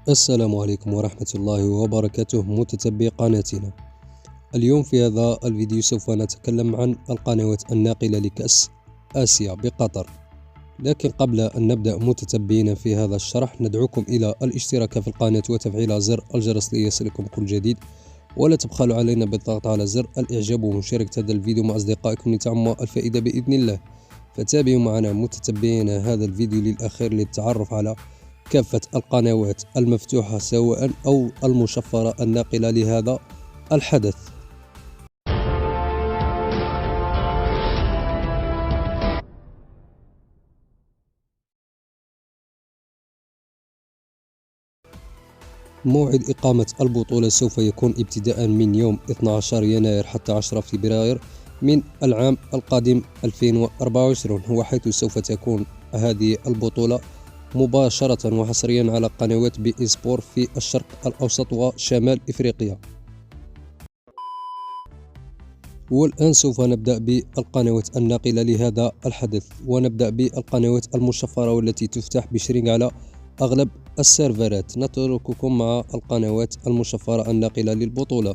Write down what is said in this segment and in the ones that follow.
السلام عليكم ورحمة الله وبركاته متتبعي قناتنا. اليوم في هذا الفيديو سوف نتكلم عن القنوات الناقلة لكأس آسيا بقطر. لكن قبل أن نبدأ متتبعينا في هذا الشرح، ندعوكم إلى الاشتراك في القناة وتفعيل زر الجرس ليصلكم كل جديد، ولا تبخلوا علينا بالضغط على زر الإعجاب ومشاركة هذا الفيديو مع أصدقائكم لتعم الفائدة بإذن الله. فتابعوا معنا متتبعينا هذا الفيديو للأخير للتعرف على كافة القنوات المفتوحة سواء أو المشفرة الناقلة لهذا الحدث. موعد إقامة البطولة سوف يكون ابتداء من يوم 12 يناير حتى 10 فبراير من العام القادم 2024، وحيث سوف تكون هذه البطولة مباشرة وحصريا على قنوات بي سبور في الشرق الأوسط وشمال إفريقيا. والآن سوف نبدأ بالقنوات الناقلة لهذا الحدث، ونبدأ بالقنوات المشفرة والتي تفتح بشرينج على أغلب السيرفرات. نترككم مع القنوات المشفرة الناقلة للبطولة.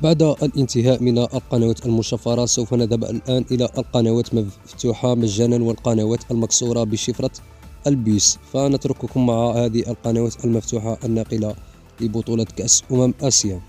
بعد الانتهاء من القنوات المشفرة سوف نذهب الآن إلى القنوات مفتوحة مجانا والقنوات المكسورة بشفرة البيس. فنترككم مع هذه القنوات المفتوحة الناقلة لبطولة كأس آسيا.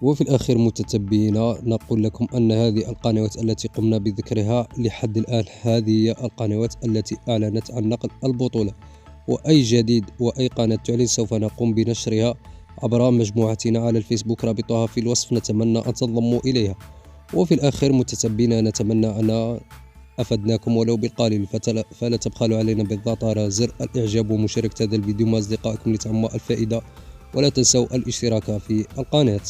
وفي الأخير متتبعينا نقول لكم أن هذه القنوات التي قمنا بذكرها لحد الآن هذه هي القنوات التي أعلنت عن نقل البطولة، وأي جديد وأي قناة تعلن سوف نقوم بنشرها عبر مجموعتنا على الفيسبوك، رابطها في الوصف. نتمنى أن تنضموا إليها. وفي الأخير متتبعينا نتمنى أن أفدناكم ولو بالقليل، فلا تبخلوا علينا بالضغط على زر الإعجاب ومشاركة هذا الفيديو مع أصدقائكم لتعم الفائدة، ولا تنسوا الاشتراك في القناة.